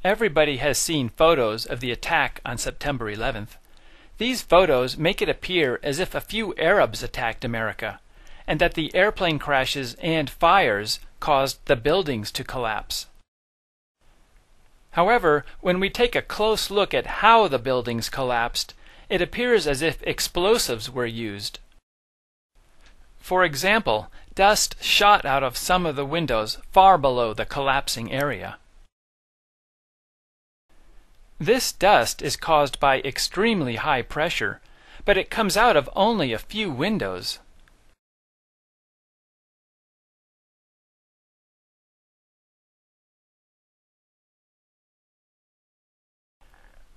Everybody has seen photos of the attack on September 11th. These photos make it appear as if a few Arabs attacked America, and that the airplane crashes and fires caused the buildings to collapse. However, when we take a close look at how the buildings collapsed, it appears as if explosives were used. For example, dust shot out of some of the windows far below the collapsing area. This dust is caused by extremely high pressure, but it comes out of only a few windows.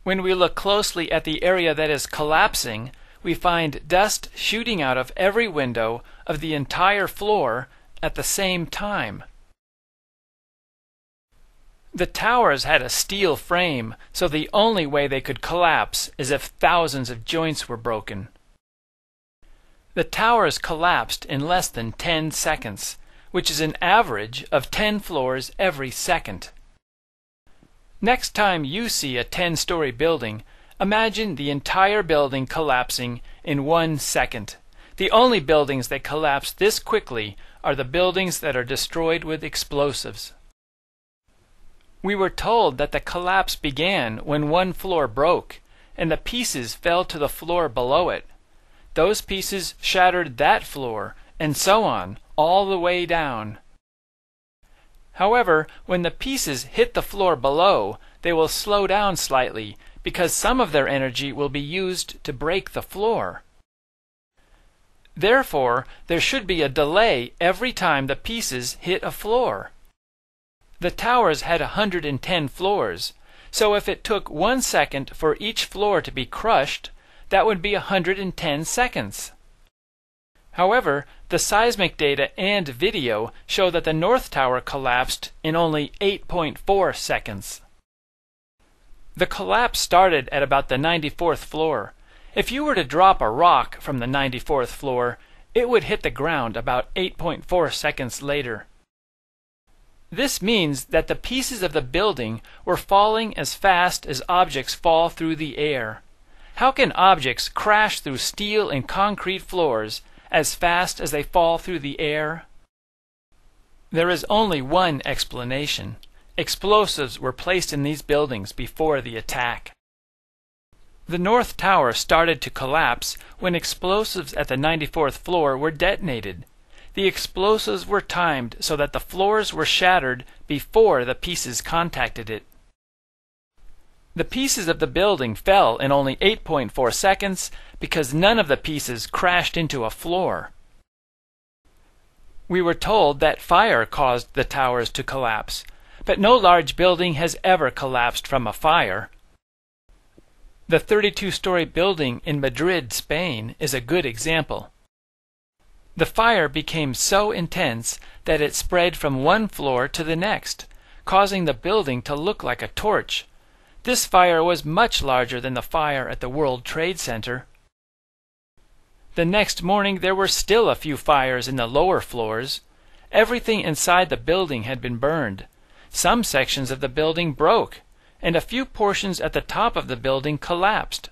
When we look closely at the area that is collapsing, we find dust shooting out of every window of the entire floor at the same time. The towers had a steel frame, so the only way they could collapse is if thousands of joints were broken. The towers collapsed in less than 10 seconds, which is an average of 10 floors every second. Next time you see a 10-story building, imagine the entire building collapsing in 1 second. The only buildings that collapse this quickly are the buildings that are destroyed with explosives. We were told that the collapse began when one floor broke, and the pieces fell to the floor below it. Those pieces shattered that floor, and so on, all the way down. However, when the pieces hit the floor below, they will slow down slightly, because some of their energy will be used to break the floor. Therefore, there should be a delay every time the pieces hit a floor. The towers had 110 floors, so if it took 1 second for each floor to be crushed, that would be 110 seconds. However, the seismic data and video show that the North Tower collapsed in only 8.4 seconds. The collapse started at about the 94th floor. If you were to drop a rock from the 94th floor, it would hit the ground about 8.4 seconds later. This means that the pieces of the building were falling as fast as objects fall through the air. How can objects crash through steel and concrete floors as fast as they fall through the air? There is only one explanation. Explosives were placed in these buildings before the attack. The North Tower started to collapse when explosives at the 94th floor were detonated. The explosives were timed so that the floors were shattered before the pieces contacted it. The pieces of the building fell in only 8.4 seconds because none of the pieces crashed into a floor. We were told that fire caused the towers to collapse, but no large building has ever collapsed from a fire. The 32-story building in Madrid, Spain, is a good example. The fire became so intense that it spread from one floor to the next, causing the building to look like a torch. This fire was much larger than the fire at the World Trade Center. The next morning there were still a few fires in the lower floors. Everything inside the building had been burned. Some sections of the building broke, and a few portions at the top of the building collapsed.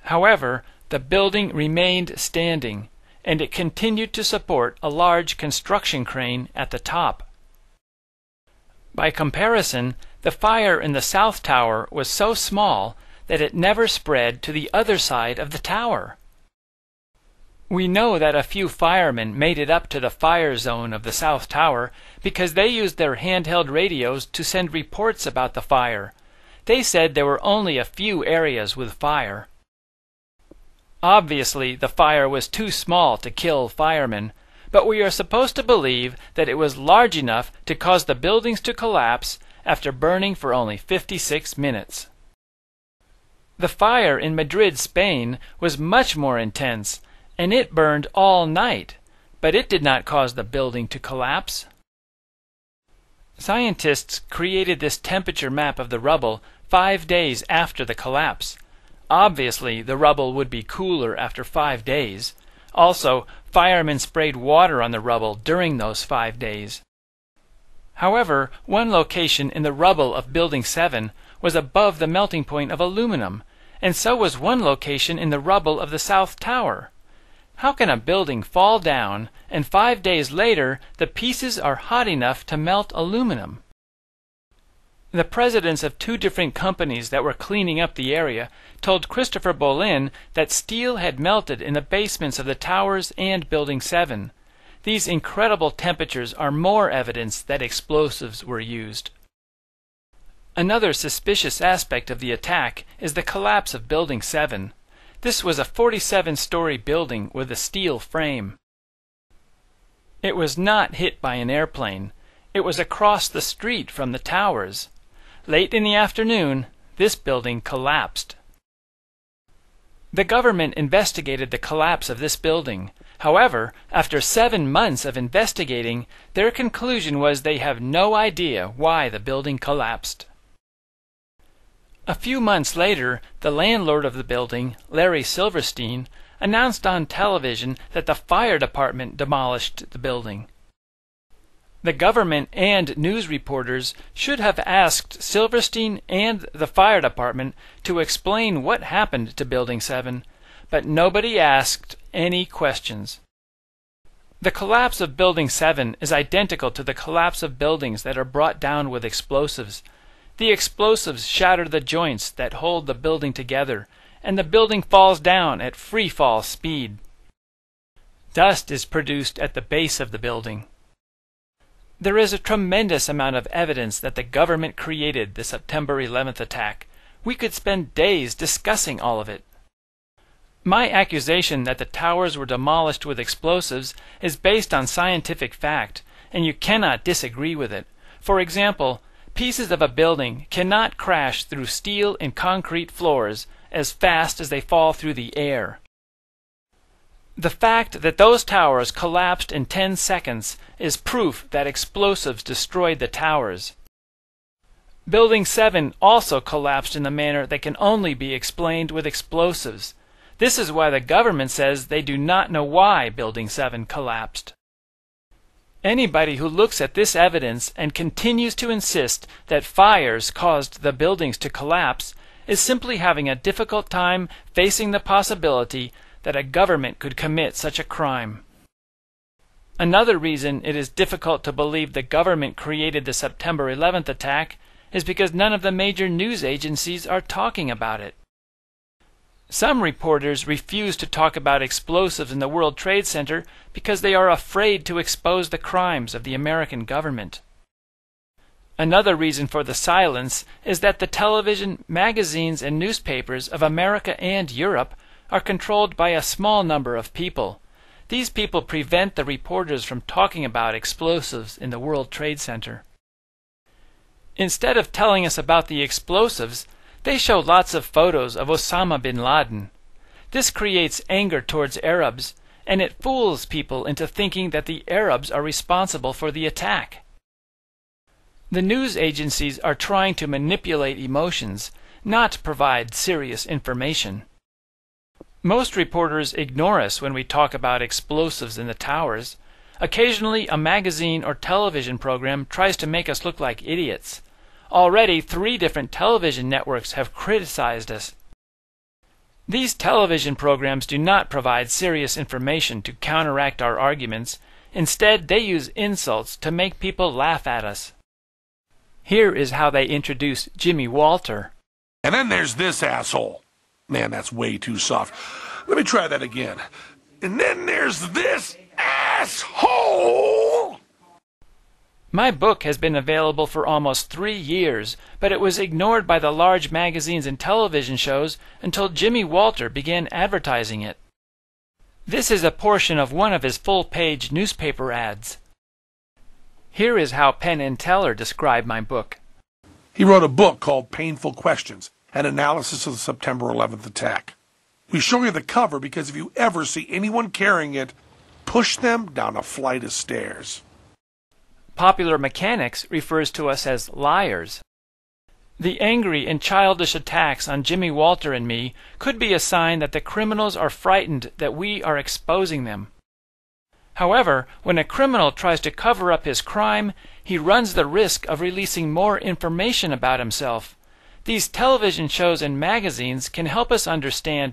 However, the building remained standing, and it continued to support a large construction crane at the top. By comparison, the fire in the South Tower was so small that it never spread to the other side of the tower. We know that a few firemen made it up to the fire zone of the South Tower because they used their handheld radios to send reports about the fire. They said there were only a few areas with fire. Obviously, the fire was too small to kill firemen, but we are supposed to believe that it was large enough to cause the buildings to collapse after burning for only 56 minutes. The fire in Madrid, Spain, was much more intense, and it burned all night, but it did not cause the building to collapse. Scientists created this temperature map of the rubble 5 days after the collapse. Obviously, the rubble would be cooler after 5 days. Also, firemen sprayed water on the rubble during those 5 days. However, one location in the rubble of Building 7 was above the melting point of aluminum, and so was one location in the rubble of the South Tower. How can a building fall down, and 5 days later the pieces are hot enough to melt aluminum? The presidents of 2 different companies that were cleaning up the area told Christopher Bolin that steel had melted in the basements of the towers and Building 7. These incredible temperatures are more evidence that explosives were used. Another suspicious aspect of the attack is the collapse of Building 7. This was a 47-story building with a steel frame. It was not hit by an airplane. It was across the street from the towers. Late in the afternoon, this building collapsed. The government investigated the collapse of this building. However, after 7 months of investigating, their conclusion was they have no idea why the building collapsed. A few months later, the landlord of the building, Larry Silverstein, announced on television that the fire department demolished the building. The government and news reporters should have asked Silverstein and the fire department to explain what happened to Building 7, but nobody asked any questions. The collapse of Building 7 is identical to the collapse of buildings that are brought down with explosives. The explosives shatter the joints that hold the building together, and the building falls down at free fall speed. Dust is produced at the base of the building. There is a tremendous amount of evidence that the government created the September 11th attack. We could spend days discussing all of it. My accusation that the towers were demolished with explosives is based on scientific fact, and you cannot disagree with it. For example, pieces of a building cannot crash through steel and concrete floors as fast as they fall through the air. The fact that those towers collapsed in 10 seconds is proof that explosives destroyed the towers. Building 7 also collapsed in a manner that can only be explained with explosives. This is why the government says they do not know why Building 7 collapsed. Anybody who looks at this evidence and continues to insist that fires caused the buildings to collapse is simply having a difficult time facing the possibility that a government could commit such a crime. Another reason it is difficult to believe the government created the September 11th attack is because none of the major news agencies are talking about it. Some reporters refuse to talk about explosives in the World Trade Center because they are afraid to expose the crimes of the American government. Another reason for the silence is that the television, magazines, and newspapers of America and Europe are controlled by a small number of people. These people prevent the reporters from talking about explosives in the World Trade Center. Instead of telling us about the explosives, they show lots of photos of Osama bin Laden. This creates anger towards Arabs, and it fools people into thinking that the Arabs are responsible for the attack. The news agencies are trying to manipulate emotions, not provide serious information. Most reporters ignore us when we talk about explosives in the towers. Occasionally, a magazine or television program tries to make us look like idiots. Already, 3 different television networks have criticized us. These television programs do not provide serious information to counteract our arguments. Instead, they use insults to make people laugh at us. Here is how they introduce Jimmy Walter. And then there's this asshole. Man, that's way too soft. Let me try that again. And then there's this asshole! My book has been available for almost 3 years, but it was ignored by the large magazines and television shows until Jimmy Walter began advertising it. This is a portion of one of his full-page newspaper ads. Here is how Penn and Teller describe my book. He wrote a book called Painful Questions, an analysis of the September 11th attack. We show you the cover because if you ever see anyone carrying it, push them down a flight of stairs. Popular Mechanics refers to us as liars. The angry and childish attacks on Jimmy Walter and me could be a sign that the criminals are frightened that we are exposing them. However, when a criminal tries to cover up his crime, he runs the risk of releasing more information about himself. These television shows and magazines can help us understand